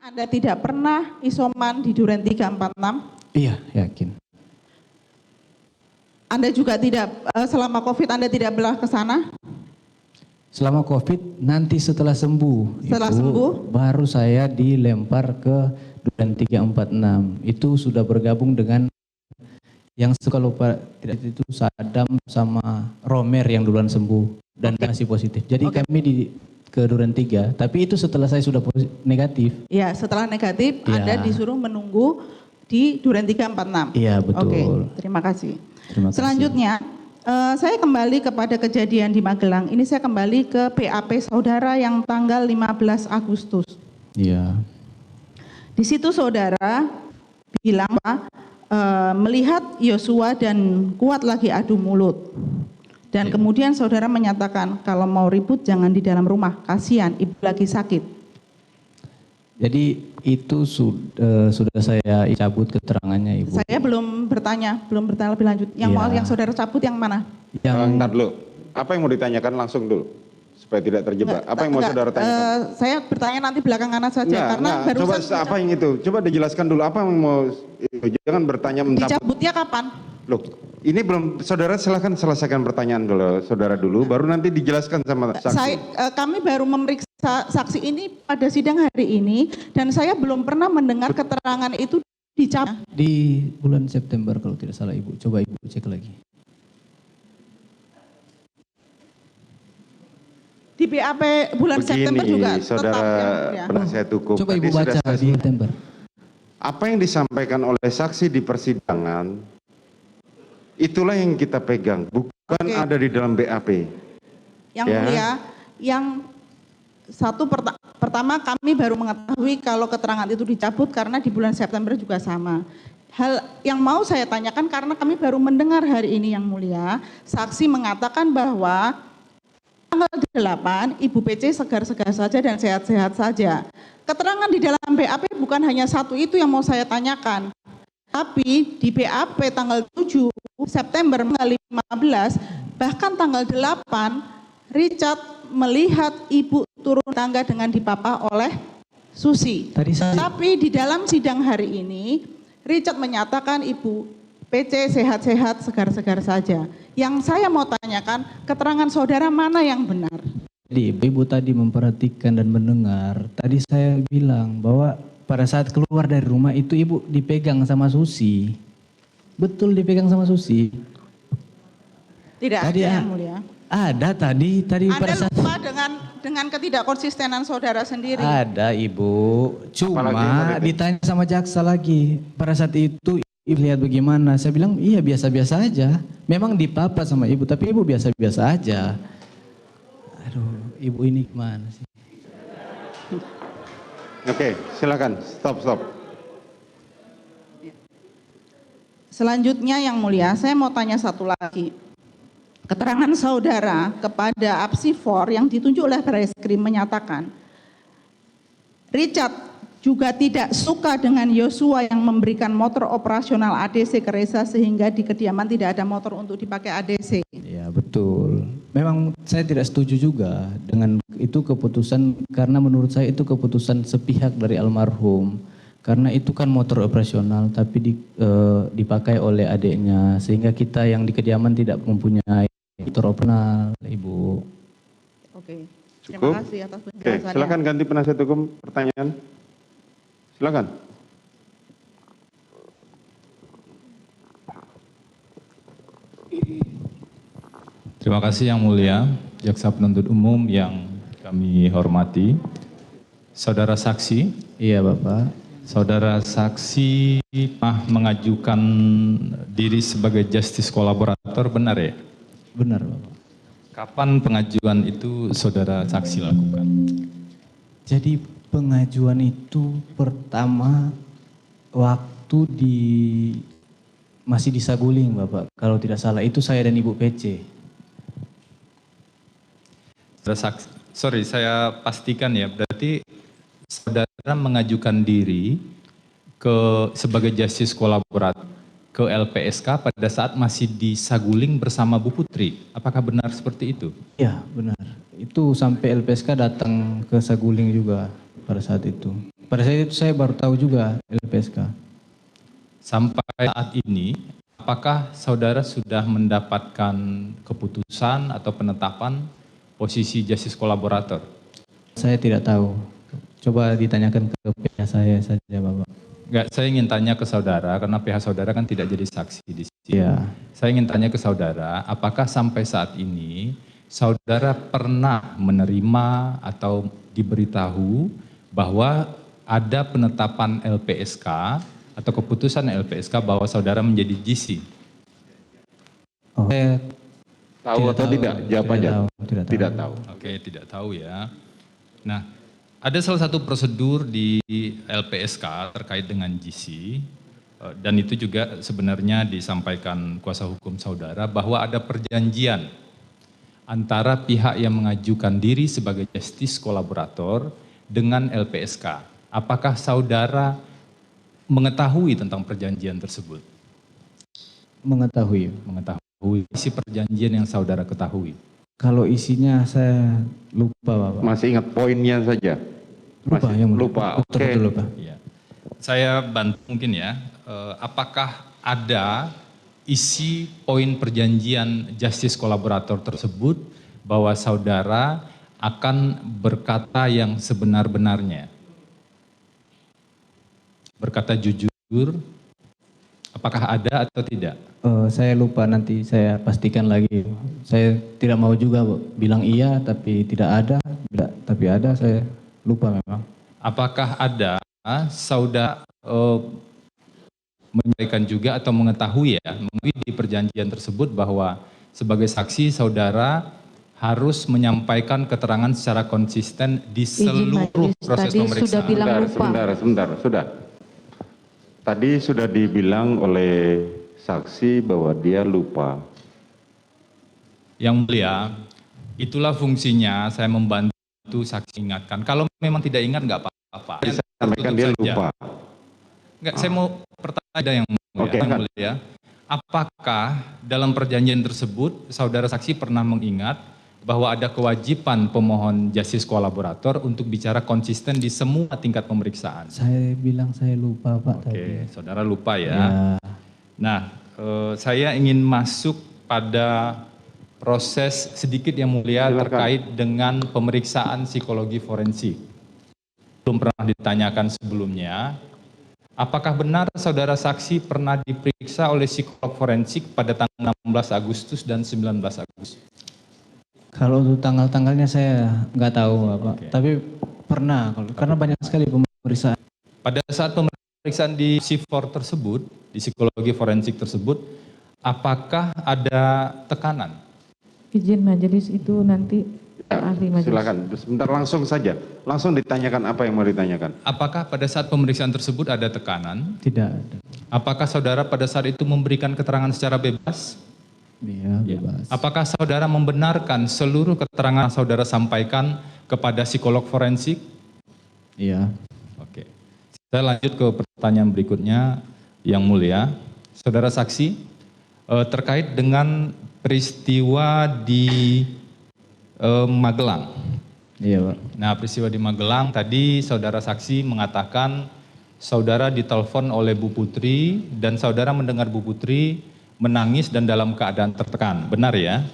Anda tidak pernah isoman di Duren 346? Iya, yakin. Anda juga tidak, selama COVID Anda tidak belah ke sana? Selama COVID, nanti setelah sembuh, Setelah Ibu, sembuh? baru saya dilempar ke Duren 346. Itu sudah bergabung dengan yang suka lupa tidak itu Sadam sama Romer yang duluan sembuh dan masih positif. Jadi kami ke Duren 3, tapi itu setelah saya sudah negatif. Ya, setelah negatif Ya. Anda disuruh menunggu di Duren 346. Iya, betul. Oke, terima kasih. Terima kasih. Selanjutnya, saya kembali kepada kejadian di Magelang. Ini saya kembali ke BAP saudara yang tanggal 15 Agustus. Iya. Di situ saudara bilang bahwa melihat Yosua dan Kuat lagi adu mulut. Dan kemudian saudara menyatakan kalau mau ribut jangan di dalam rumah, kasihan ibu lagi sakit. Jadi itu sudah saya cabut keterangannya, Ibu. Saya belum bertanya lebih lanjut. Yang mau yang saudara cabut yang mana? Ntar dulu. Apa yang mau ditanyakan langsung dulu supaya tidak terjebak. Apa yang mau saudara tanyakan? Saya bertanya nanti belakangan saja karena baru coba apa yang itu? Coba dijelaskan dulu apa yang mau jangan bertanya mencampur. Dicabutnya kapan? Loh, ini belum saudara silahkan selesaikan pertanyaan dulu saudara dulu baru nanti dijelaskan sama saksi. Kami baru memeriksa saksi ini pada sidang hari ini dan saya belum pernah mendengar keterangan itu dicabut. Di bulan September kalau tidak salah, Ibu. Coba Ibu cek lagi. Di BAP bulan September juga saudara tetap ya. penasihat hukum. Coba Ibu baca di September. Apa yang disampaikan oleh saksi di persidangan itulah yang kita pegang, bukan ada di dalam BAP. Yang mulia, yang satu pertama kami baru mengetahui kalau keterangan itu dicabut karena di bulan September juga sama. Hal yang mau saya tanyakan karena kami baru mendengar hari ini yang mulia, saksi mengatakan bahwa tanggal 8 Ibu PC segar-segar saja dan sehat-sehat saja. Keterangan di dalam BAP bukan hanya satu itu yang mau saya tanyakan. Tapi di BAP tanggal 7 September 15 bahkan tanggal 8 Richard melihat ibu turun tangga dengan dipapah oleh Susi. Tapi di dalam sidang hari ini Richard menyatakan ibu PC sehat-sehat segar-segar saja. Yang saya mau tanyakan keterangan saudara mana yang benar? Jadi Ibu tadi memperhatikan dan mendengar. Tadi saya bilang bahwa pada saat keluar dari rumah itu Ibu dipegang sama Susi. Betul dipegang sama Susi. Tidak tadi ada yang mulia. Ada tadi pada saat lupa dengan ketidakkonsistenan saudara sendiri. Ada Ibu. Cuma ditanya sama jaksa lagi. Pada saat itu Ibu lihat bagaimana? Saya bilang iya biasa-biasa aja. Memang dipapa sama Ibu tapi Ibu biasa-biasa aja. Aduh, Ibu ini gimana sih? Oke, silakan. Stop. Selanjutnya yang mulia, saya mau tanya satu lagi. Keterangan saudara kepada Apsifor yang ditunjuk oleh Barreskrim menyatakan Richard juga tidak suka dengan Yosua yang memberikan motor operasional ADC ke Reza sehingga di kediaman tidak ada motor untuk dipakai ADC. Ya betul. Memang saya tidak setuju juga dengan itu keputusan karena menurut saya itu keputusan sepihak dari almarhum. Karena itu kan motor operasional tapi dipakai oleh adiknya sehingga kita yang di kediaman tidak mempunyai motor operasional, Ibu. Oke. Terima kasih atas penjelasannya. Oke, silakan ganti penasihat hukum pertanyaan. Silakan. Terima kasih yang mulia, jaksa penuntut umum yang kami hormati. Saudara saksi. Iya Bapak. Saudara saksi mengajukan diri sebagai justice kolaborator, benar ya? Benar Bapak. Kapan pengajuan itu saudara saksi lakukan? Jadi pengajuan itu pertama waktu masih di Saguling Bapak. Kalau tidak salah itu saya dan Ibu PC. Saya pastikan ya, berarti saudara mengajukan diri sebagai justice kolaborator ke LPSK pada saat masih di Saguling bersama Bu Putri. Apakah benar seperti itu? Iya benar. Itu sampai LPSK datang ke Saguling juga pada saat itu. Pada saat itu saya baru tahu juga LPSK. Sampai saat ini, apakah saudara sudah mendapatkan keputusan atau penetapan posisi justice kolaborator? Saya tidak tahu. Coba ditanyakan ke pihak saya saja, Bapak. Enggak, saya ingin tanya ke saudara, karena pihak saudara kan tidak jadi saksi di sini. Iya. Saya ingin tanya ke saudara, apakah sampai saat ini saudara pernah menerima atau diberitahu bahwa ada penetapan LPSK atau keputusan LPSK bahwa saudara menjadi GC? Oh, saya Tahu atau tidak? Jawab aja. Tidak tahu. Oke, tidak tahu ya. Nah, ada salah satu prosedur di LPSK terkait dengan GC, dan itu juga sebenarnya disampaikan kuasa hukum saudara bahwa ada perjanjian antara pihak yang mengajukan diri sebagai justice kolaborator dengan LPSK. Apakah saudara mengetahui tentang perjanjian tersebut? Mengetahui. Mengetahui isi perjanjian yang saudara ketahui. Kalau isinya saya lupa, Bapak. Masih ingat poinnya saja? Lupa, Masih yang mulia. lupa, oke. Betul, lupa. Ya. Saya bantu mungkin ya, apakah ada isi poin perjanjian justice kolaborator tersebut bahwa saudara akan berkata yang sebenar-benarnya? Berkata jujur, apakah ada atau tidak? Saya lupa, nanti saya pastikan lagi. Saya tidak mau juga bilang iya tapi tidak ada, tapi ada, saya lupa memang. Apakah ada saudara menyampaikan juga atau mengetahui di perjanjian tersebut bahwa sebagai saksi saudara harus menyampaikan keterangan secara konsisten di seluruh proses pemeriksaan? Sudah bilang lupa. Sebentar, sudah. Tadi sudah dibilang oleh saksi bahwa dia lupa. Yang mulia, itulah fungsinya saya membantu saksi ingatkan. Kalau memang tidak ingat nggak apa-apa. Saya sampaikan dia lupa. Enggak, saya mau pertanyaan yang mulia. Oke, Yang mulia. Apakah dalam perjanjian tersebut saudara saksi pernah mengingat bahwa ada kewajiban pemohon justice kolaborator untuk bicara konsisten di semua tingkat pemeriksaan? Saya bilang saya lupa, Pak. Oke, saudara lupa ya. Ya. Nah, saya ingin masuk pada proses sedikit yang mulia. Silakan. Terkait dengan pemeriksaan psikologi forensik. Belum pernah ditanyakan sebelumnya. Apakah benar saudara saksi pernah diperiksa oleh psikolog forensik pada tanggal 16 Agustus dan 19 Agustus? Kalau untuk tanggal-tanggalnya saya nggak tahu, Bapak. Oke. Tapi pernah, karena banyak sekali pemeriksaan. Pada saat pemeriksaan di PSIFOR tersebut, di psikologi forensik tersebut, apakah ada tekanan? Izin majelis itu nanti ahli majelis. Silakan, sebentar langsung saja. Langsung ditanyakan apa yang mau ditanyakan. Apakah pada saat pemeriksaan tersebut ada tekanan? Tidak ada. Apakah saudara pada saat itu memberikan keterangan secara bebas? Iya, bebas. Apakah saudara membenarkan seluruh keterangan yang saudara sampaikan kepada psikolog forensik? Iya. Oke. Saya lanjut ke pertanyaan berikutnya, yang mulia. Saudara saksi, terkait dengan peristiwa di Magelang. Iya, Pak. Nah, peristiwa di Magelang tadi saudara saksi mengatakan saudara ditelepon oleh Bu Putri dan saudara mendengar Bu Putri menangis dan dalam keadaan tertekan. Benar ya?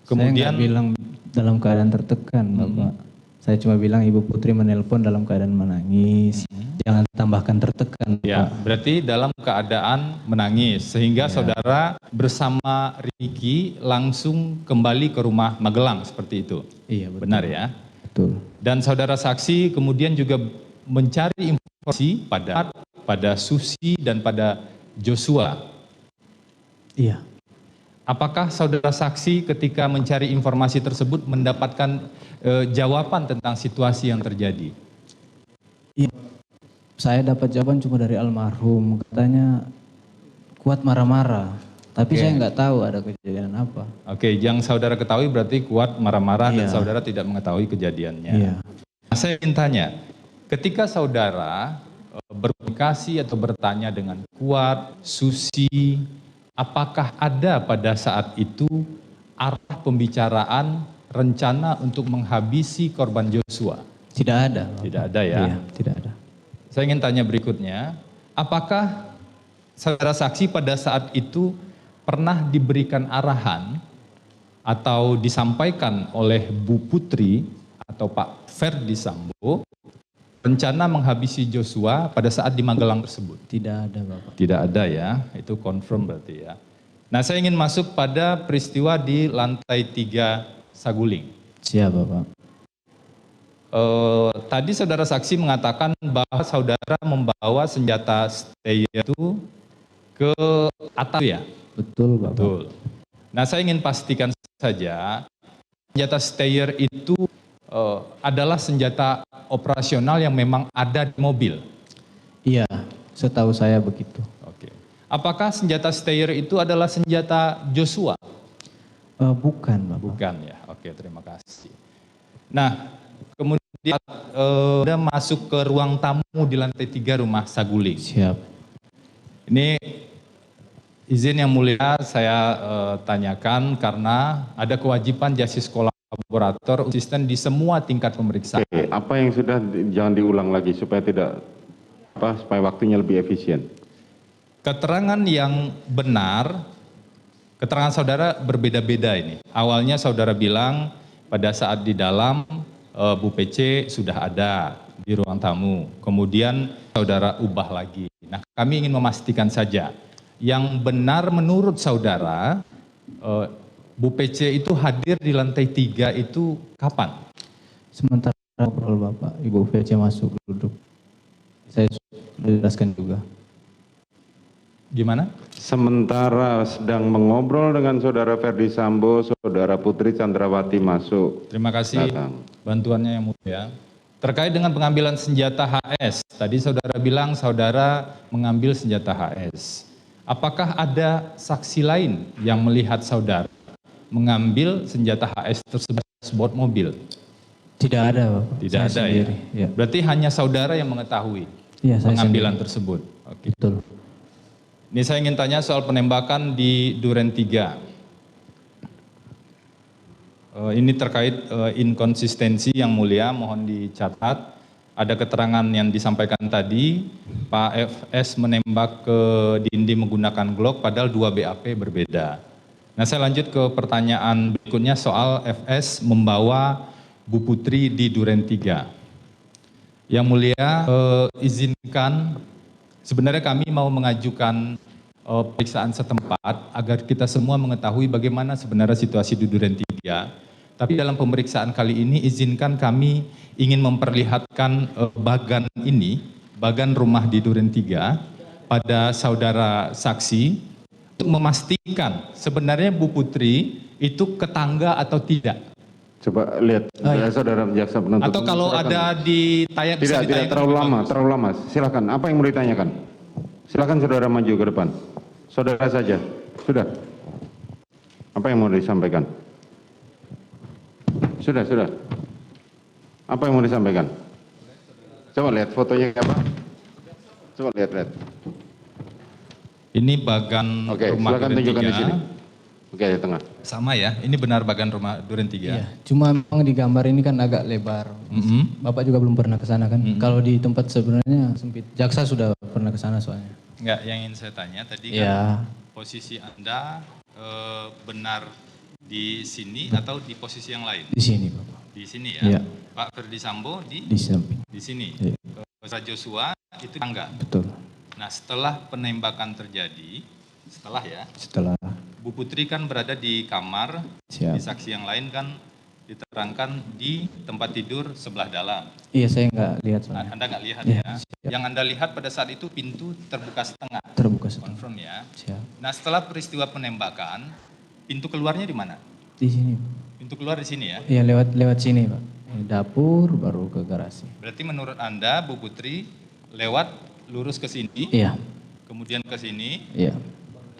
Kemudian saya nggak bilang dalam keadaan tertekan, Bapak. Saya cuma bilang Ibu Putri menelpon dalam keadaan menangis. Jangan tambahkan tertekan, Ya, Pak. berarti dalam keadaan menangis sehingga saudara bersama Riki langsung kembali ke rumah Magelang seperti itu. Iya, betul. Benar ya? Betul. Dan saudara saksi kemudian juga mencari informasi pada Susi dan pada Joshua. Iya. Apakah saudara saksi ketika mencari informasi tersebut mendapatkan jawaban tentang situasi yang terjadi? Iya. Saya dapat jawaban cuma dari almarhum. Katanya Kuat marah-marah. Tapi saya nggak tahu ada kejadian apa. Oke, yang saudara ketahui berarti Kuat marah-marah dan Iya. saudara tidak mengetahui kejadiannya. Iya. Nah, saya ingin tanya, ketika saudara berkomunikasi atau bertanya dengan Kuat, Susi, apakah ada pada saat itu arah pembicaraan rencana untuk menghabisi korban Joshua? Tidak ada. Tidak ada ya? Iya, tidak ada. Saya ingin tanya berikutnya, apakah saudara saksi pada saat itu pernah diberikan arahan atau disampaikan oleh Bu Putri atau Pak Ferdi Sambo rencana menghabisi Joshua pada saat di Magelang tersebut? Tidak ada Bapak. Tidak ada ya, itu confirm berarti ya. Nah, saya ingin masuk pada peristiwa di lantai 3 Saguling. Siap Bapak. Tadi saudara saksi mengatakan bahwa saudara membawa senjata steyr itu ke atas ya? Betul Bapak. Betul. Nah, saya ingin pastikan saja, senjata steyr itu adalah senjata operasional yang memang ada di mobil. Iya, setahu saya begitu. Oke. Apakah senjata steyr itu adalah senjata Joshua? Bukan Bapak. Bukan ya. Oke, terima kasih. Nah, kemudian Anda masuk ke ruang tamu di lantai 3 rumah Saguling. Siap. Ini izin yang mulia saya tanyakan karena ada kewajiban justice kolaborator asisten di semua tingkat pemeriksaan. Oke, apa yang sudah jangan diulang lagi supaya supaya waktunya lebih efisien. Keterangan yang benar, keterangan saudara berbeda-beda ini. Awalnya saudara bilang pada saat di dalam Bu PC sudah ada di ruang tamu. Kemudian saudara ubah lagi. Nah, kami ingin memastikan saja yang benar menurut saudara Bu PC itu hadir di lantai 3 itu kapan? Sementara ngobrol Bapak, Ibu VC masuk duduk. Saya sudah jelaskan juga. Gimana? Sementara sedang mengobrol dengan saudara Ferdi Sambo, saudara Putri Chandrawati masuk. Terima kasih bantuannya yang mulia. Terkait dengan pengambilan senjata HS, tadi saudara bilang saudara mengambil senjata HS. Apakah ada saksi lain yang melihat saudara mengambil senjata HS tersebut di dashboard mobil? Tidak ada Bapak. Tidak ada sendiri. ya? Berarti hanya saudara yang mengetahui pengambilan tersebut. Oke. Betul. Ini saya ingin tanya soal penembakan di Duren 3. Ini terkait inkonsistensi yang mulia, mohon dicatat. Ada keterangan yang disampaikan tadi, Pak FS menembak ke Dindi menggunakan Glock, padahal 2 BAP berbeda. Nah, saya lanjut ke pertanyaan berikutnya soal FS membawa Bu Putri di Duren 3. Yang mulia, izinkan, sebenarnya kami mau mengajukan pemeriksaan setempat agar kita semua mengetahui bagaimana sebenarnya situasi di Duren 3. Tapi dalam pemeriksaan kali ini izinkan kami ingin memperlihatkan bagan rumah di Duren 3 pada saudara saksi untuk memastikan sebenarnya Bu Putri itu ke tangga atau tidak. Coba lihat saudara jaksa penuntut. Atau kalau ada di tayang bisa Tidak terlalu lama. Silakan. Apa yang mau ditanyakan? Silakan saudara maju ke depan. Saudara saja. Sudah. Apa yang mau disampaikan? Sudah. Apa yang mau disampaikan? Coba lihat fotonya apa? Coba lihat. Ini bagan rumah silakan Duren tunjukkan 3. di sini. Oke, di tengah. Sama ya, ini benar bagan rumah Duren 3. Iya, cuma memang di gambar ini kan agak lebar. Bapak juga belum pernah ke sana kan? Kalau di tempat sebenarnya sempit. Jaksa sudah pernah ke sana soalnya. Enggak, yang ingin saya tanya tadi kan posisi Anda benar di sini atau di posisi yang lain? Di sini Bapak. Di sini ya? Iya. Pak Ferdi Sambo di samping. di sini. Iya. Pak Joshua itu tangga. Betul. Nah, setelah penembakan terjadi, setelah Bu Putri kan berada di kamar, Siap. di saksi yang lain kan diterangkan di tempat tidur sebelah dalam. Iya, saya nggak lihat soalnya. Anda nggak lihat Iya, ya? siap. Yang Anda lihat pada saat itu pintu terbuka setengah. Terbuka setengah. Confirm ya. Siap. Nah, setelah peristiwa penembakan, pintu keluarnya di mana? Di sini. Pintu keluar di sini ya. Iya, lewat sini Pak. Ini dapur baru ke garasi. Berarti menurut Anda Bu Putri lewat lurus ke sini, Iya. kemudian ke sini, Iya.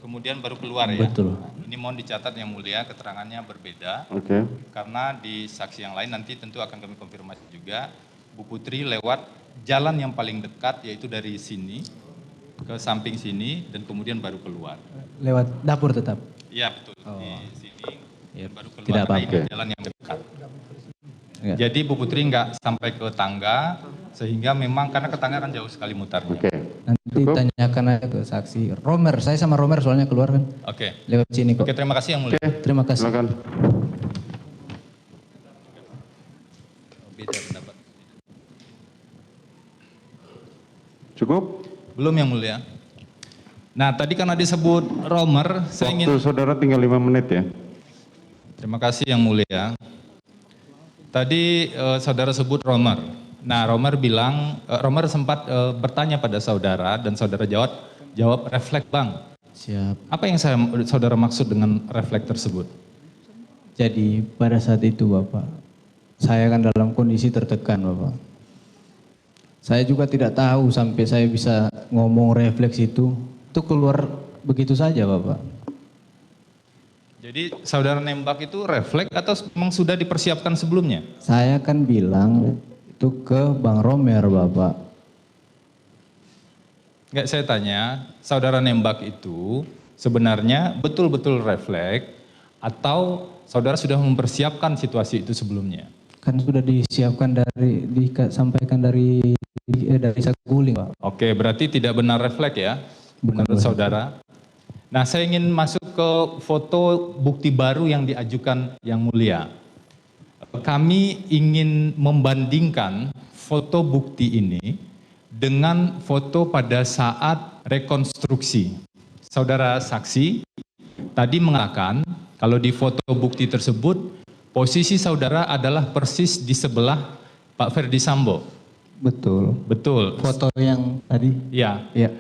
kemudian baru keluar ya. Betul. Ini mohon dicatat yang mulia, keterangannya berbeda. Oke. Karena di saksi yang lain nanti tentu akan kami konfirmasi juga. Bu Putri lewat jalan yang paling dekat yaitu dari sini ke samping sini dan kemudian baru keluar. Lewat dapur tetap. Iya betul. Oh. Di sini Ya, dan baru keluar. tidak Karena apa-apa. ini jalan yang dekat. Enggak. Jadi Bu Putri nggak sampai ke tangga, sehingga memang karena ke tangga kan jauh sekali mutarnya. Oke. Nanti Cukup? tanyakan aja ke saksi. Romer, saya sama Romer soalnya keluar kan. Oke. Lewat sini kok. Oke, terima kasih Yang Mulia. Terima kasih. Silakan. Beda pendapat. Cukup? Belum Yang Mulia. Nah, tadi karena disebut Romer, saya Waktu ingin... saudara tinggal 5 menit ya. Terima kasih Yang Mulia. Tadi saudara sebut Romer. Nah, Romer bilang, Romer sempat bertanya pada saudara dan saudara jawab refleks Bang. Siap. Apa yang saudara maksud dengan refleks tersebut? Jadi pada saat itu Bapak, saya kan dalam kondisi tertekan Bapak. Saya juga tidak tahu sampai saya bisa ngomong refleks itu keluar begitu saja Bapak. Jadi saudara nembak itu refleks atau memang sudah dipersiapkan sebelumnya? Saya kan bilang itu ke Bang Romer Bapak. Enggak, saya tanya, saudara nembak itu sebenarnya betul-betul refleks atau saudara sudah mempersiapkan situasi itu sebelumnya? Kan sudah disiapkan disampaikan dari saguling Pak. Oke, berarti tidak benar refleks ya, Bukan menurut refleks. saudara. Nah, saya ingin masuk ke foto bukti baru yang diajukan Yang Mulia. Kami ingin membandingkan foto bukti ini dengan foto pada saat rekonstruksi. Saudara saksi tadi mengatakan kalau di foto bukti tersebut posisi saudara adalah persis di sebelah Pak Ferdi Sambo. Betul. Betul. Foto yang tadi? Ya. Ya.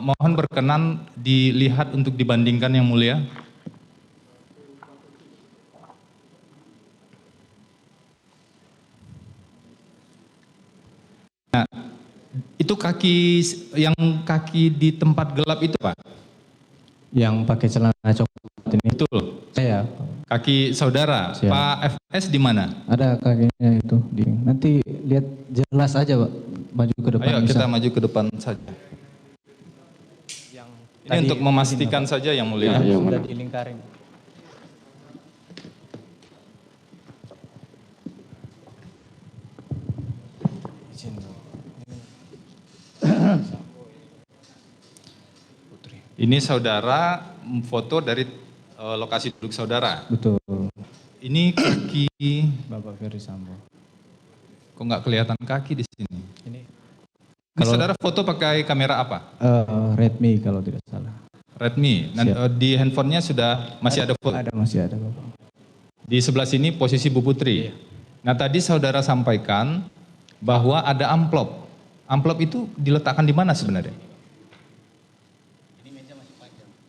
Mohon berkenan dilihat untuk dibandingkan Yang Mulia. Nah, itu kaki di tempat gelap itu Pak? Yang pakai celana coklat ini. Betul. Saya. Kaki saudara. Siap. Pak FS di mana? Ada kakinya itu. Nanti lihat jelas aja Pak. Maju ke depan. Ayo bisa. kita maju ke depan saja. Ini untuk memastikan saja Yang Mulia. Ya, Sudah dilingkarin. Ini saudara foto dari lokasi duduk saudara. Betul. Ini kaki, Bapak Ferdi Sambo. kok nggak kelihatan kaki di sini? Ini Ini saudara foto pakai kamera apa? Redmi kalau tidak salah. Redmi. Di handphonenya sudah masih ada foto. Masih ada Bapak. Di sebelah sini posisi Bu Putri. Nah tadi saudara sampaikan bahwa ada amplop. Amplop itu diletakkan di mana sebenarnya?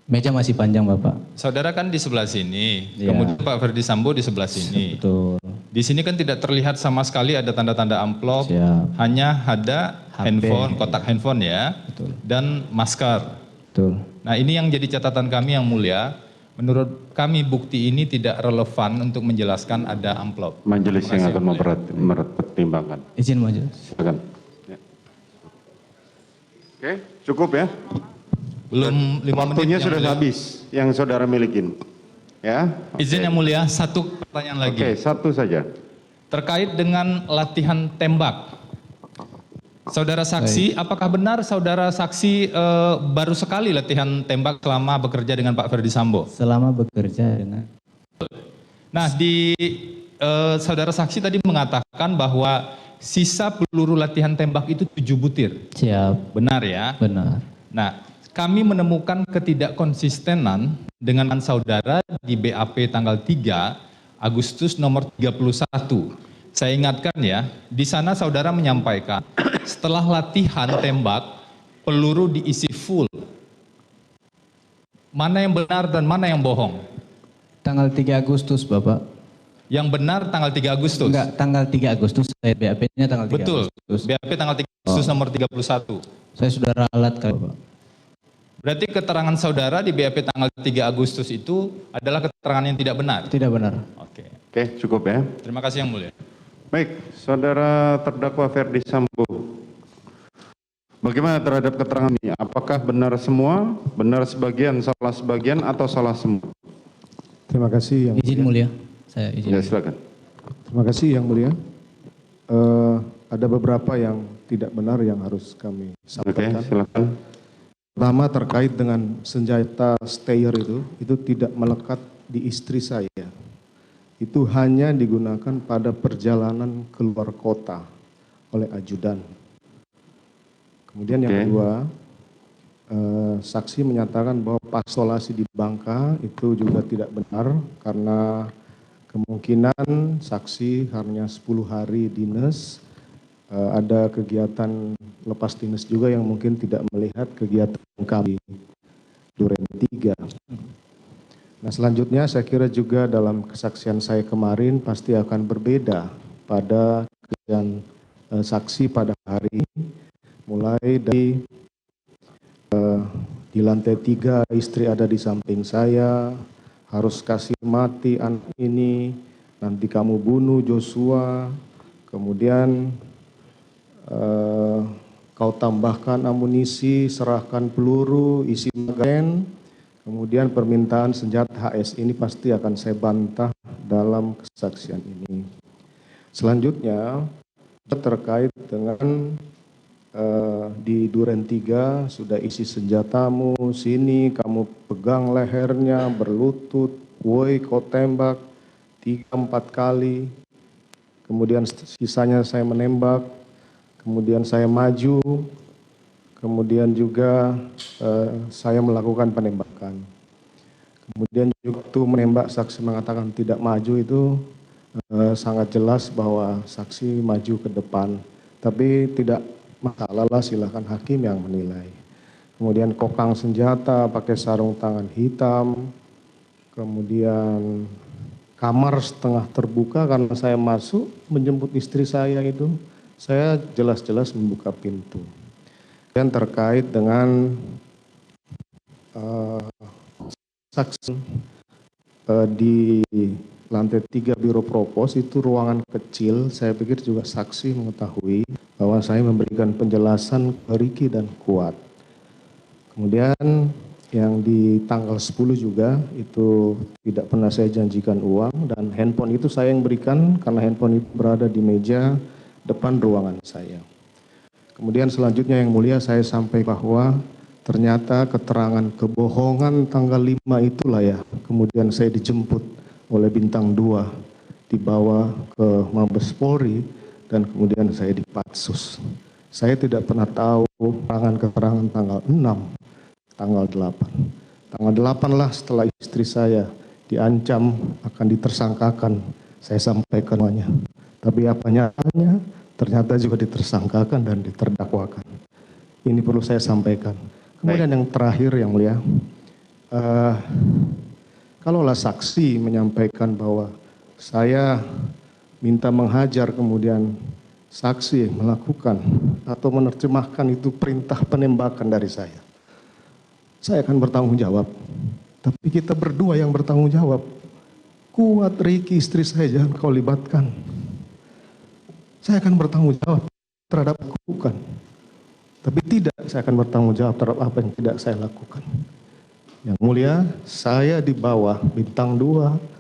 Meja masih panjang Bapak. Saudara kan di sebelah sini, Iya. kemudian Pak Ferdi Sambo di sebelah sini. Betul. Di sini kan tidak terlihat sama sekali ada tanda-tanda amplop, Siap. hanya ada HP. handphone, kotak handphone ya, Betul. dan masker. Betul. Nah ini yang jadi catatan kami Yang Mulia, menurut kami bukti ini tidak relevan untuk menjelaskan ada amplop. Majelis Terima yang kasih, akan Yang Mulia. mempertimbangkan. Izin maju. Silakan. Ya. Oke, cukup ya. Belum 5 menit. Waktunya Yang sudah Mulia. habis yang saudara milikin. Ya. Izin Yang Mulia, satu pertanyaan lagi. Oke, satu saja. Terkait dengan latihan tembak. Saudara saksi, apakah benar saudara saksi baru sekali latihan tembak selama bekerja dengan Pak Ferdi Sambo? Selama bekerja dengan Nah, saudara saksi tadi mengatakan bahwa sisa peluru latihan tembak itu 7 butir. siap. Benar ya? Benar. Nah, kami menemukan ketidakkonsistenan dengan saudara di BAP tanggal 3 Agustus nomor 31. Saya ingatkan ya, di sana saudara menyampaikan setelah latihan tembak, peluru diisi full. Mana yang benar dan mana yang bohong? Tanggal 3 Agustus Bapak. Yang benar tanggal 3 Agustus. Enggak, tanggal 3 Agustus. Saya BAP-nya tanggal 3 Betul. Agustus. BAP tanggal 3 Agustus nomor 31. Saya sudah ralat kan Bapak. Berarti keterangan saudara di BAP tanggal 3 Agustus itu adalah keterangan yang tidak benar. Tidak benar. Oke. Oke, cukup ya. Terima kasih Yang Mulia. Baik, saudara terdakwa Ferdi Sambo. Bagaimana terhadap keterangan ini? Apakah benar semua, benar sebagian, salah sebagian, atau salah semua? Terima kasih yang Izin mulia. Saya izin. Ya, silakan. Terima kasih Yang Mulia. Ada beberapa yang tidak benar yang harus kami Oke, sampaikan. silakan. Pertama terkait dengan senjata stayer itu tidak melekat di istri saya. Itu hanya digunakan pada perjalanan keluar kota oleh ajudan. Kemudian yang Oke. kedua, saksi menyatakan bahwa pasolasi di Bangka itu juga tidak benar karena kemungkinan saksi hanya 10 hari dinas, ada kegiatan lepas dinas juga yang mungkin tidak melihat kegiatan kami Duren 3. Nah selanjutnya saya kira juga dalam kesaksian saya kemarin pasti akan berbeda pada kesaksian saksi pada hari ini, mulai dari di lantai 3 istri ada di samping saya, harus kasih mati anak ini, nanti kamu bunuh Joshua, kemudian kau tambahkan amunisi, serahkan peluru, isi magazin, kemudian permintaan senjata HS ini pasti akan saya bantah dalam kesaksian ini. Selanjutnya terkait dengan di Duren 3 sudah isi senjatamu, sini kamu pegang lehernya, berlutut, woi kau tembak 3-4 kali, kemudian sisanya saya menembak, kemudian saya maju, kemudian juga saya melakukan penembakan. Kemudian juga waktu menembak saksi mengatakan tidak maju itu sangat jelas bahwa saksi maju ke depan, tapi tidak masalah lah, silahkan hakim yang menilai. Kemudian kokang senjata pakai sarung tangan hitam, kemudian kamar setengah terbuka karena saya masuk menjemput istri saya itu, saya jelas-jelas membuka pintu. Dan terkait dengan saksi di lantai 3 Biro Propos itu ruangan kecil, saya pikir juga saksi mengetahui bahwa saya memberikan penjelasan ke Riki dan Kuat. Kemudian yang di tanggal 10 juga itu tidak pernah saya janjikan uang dan handphone itu saya yang berikan karena handphone itu berada di meja depan ruangan saya. Kemudian selanjutnya yang mulia saya sampai bahwa ternyata keterangan kebohongan tanggal 5 itulah ya kemudian saya dijemput oleh bintang 2 dibawa ke Mabes Polri dan kemudian saya dipatsus. Saya tidak pernah tahu keterangan tanggal 6, tanggal 8. Tanggal 8 lah setelah istri saya diancam akan ditersangkakan, saya sampaikan semuanya. Tapi apa nyatanya ternyata juga ditersangkakan dan diterdakwakan. Ini perlu saya sampaikan. Kemudian yang terakhir yang mulia, kalaulah saksi menyampaikan bahwa saya minta menghajar kemudian saksi melakukan atau menerjemahkan itu perintah penembakan dari saya akan bertanggung jawab. Tapi kita berdua yang bertanggung jawab. Kuat, Riki, istri saya jangan kau libatkan. Saya akan bertanggung jawab terhadap lakukan. Tapi tidak, saya akan bertanggung jawab terhadap apa yang tidak saya lakukan. Yang mulia, saya di bawah bintang 2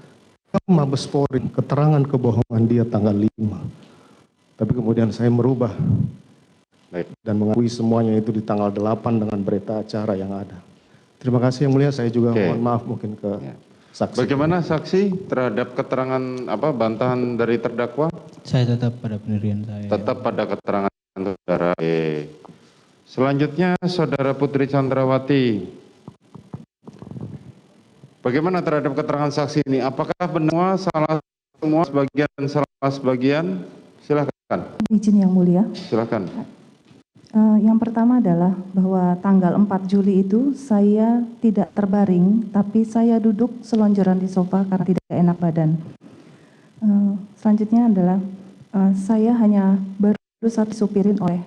Mabes Polri, keterangan kebohongan dia tanggal 5. Tapi kemudian saya merubah dan mengakui semuanya itu di tanggal 8 dengan berita acara yang ada. Terima kasih yang mulia, saya juga mohon maaf mungkin ke saksi. Bagaimana saksi terhadap keterangan bantahan dari terdakwa? Saya tetap pada pendirian saya. Tetap pada keterangan saudara. Selanjutnya saudara Putri Chandrawati. Bagaimana terhadap keterangan saksi ini? Apakah benar salah semua sebagian dan salah sebagian? Silakan. Izin yang mulia. Silakan. Yang pertama adalah bahwa tanggal 4 Juli itu saya tidak terbaring, tapi saya duduk selonjoran di sofa karena tidak enak badan. Selanjutnya adalah saya hanya baru saja disupirin oleh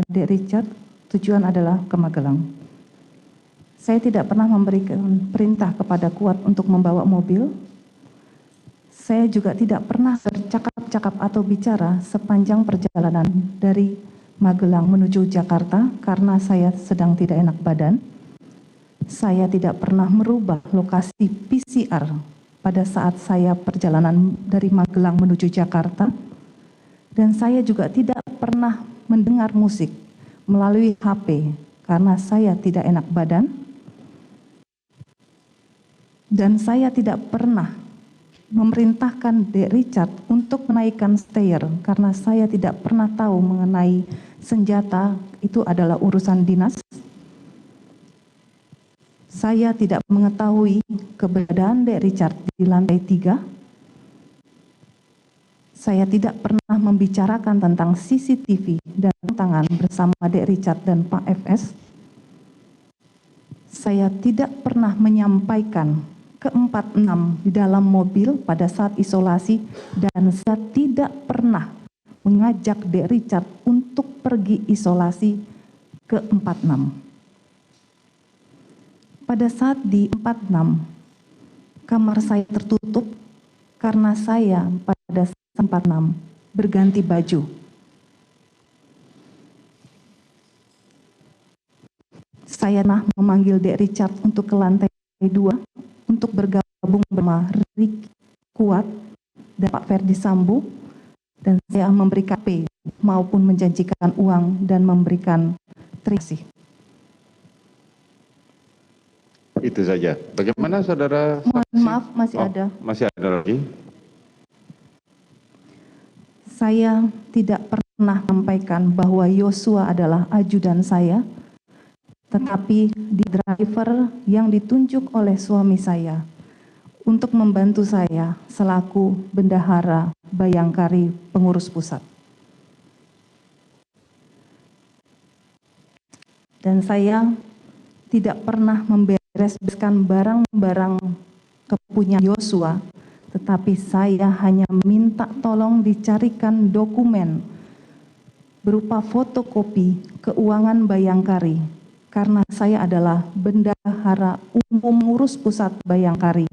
Dek Richard, tujuan adalah ke Magelang. Saya tidak pernah memberikan perintah kepada Kuat untuk membawa mobil. Saya juga tidak pernah bercakap-cakap atau bicara sepanjang perjalanan dari Magelang menuju Jakarta karena saya sedang tidak enak badan. Saya tidak pernah merubah lokasi PCR pada saat saya perjalanan dari Magelang menuju Jakarta, dan saya juga tidak pernah mendengar musik melalui HP karena saya tidak enak badan, dan saya tidak pernah memerintahkan Dek Richard untuk menaikkan stair karena saya tidak pernah tahu mengenai senjata, itu adalah urusan dinas. Saya tidak mengetahui keberadaan Dek Richard di lantai 3. Saya tidak pernah membicarakan tentang CCTV dan tangan bersama Dek Richard dan Pak FS. Saya tidak pernah menyampaikan ke-46 di dalam mobil pada saat isolasi, dan saya tidak pernah mengajak Dek Richard untuk pergi isolasi ke-46. Pada saat di 46, kamar saya tertutup karena saya pada saat 46 berganti baju. Saya memanggil Dek Richard untuk ke lantai 2 untuk bergabung bersama Ricky Kuat dan Pak Ferdi Sambo, dan saya memberikan P maupun menjanjikan uang dan memberikan terima kasih. Itu saja. Bagaimana saudara saksi? Mohon maaf, masih ada. Masih ada lagi? Saya tidak pernah menyampaikan bahwa Yosua adalah ajudan saya, tetapi di driver yang ditunjuk oleh suami saya untuk membantu saya selaku bendahara Bayangkari pengurus pusat. Dan saya tidak pernah membereskan barang-barang kepunyaan Yosua, tetapi saya hanya minta tolong dicarikan dokumen berupa fotokopi keuangan Bayangkari, karena saya adalah bendahara umum pengurus pusat Bayangkari,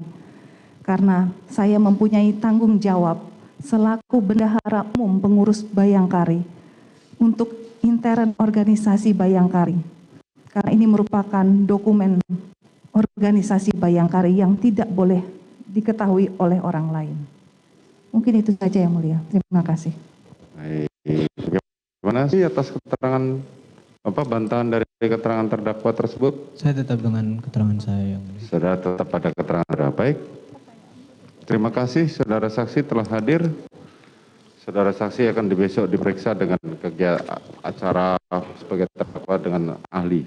karena saya mempunyai tanggung jawab selaku bendahara umum pengurus Bayangkari untuk intern organisasi Bayangkari, karena ini merupakan dokumen organisasi Bayangkari yang tidak boleh diketahui oleh orang lain. Mungkin itu saja yang mulia. Terima kasih. Baik. Bagaimana sih atas keterangan bantahan dari keterangan terdakwa tersebut? Saya tetap dengan keterangan saya yang mulia. Saudara tetap pada keterangan terdakwa. Baik. Terima kasih saudara saksi telah hadir. Saudara saksi akan besok diperiksa dengan kegiatan acara sebagai terdakwa dengan ahli.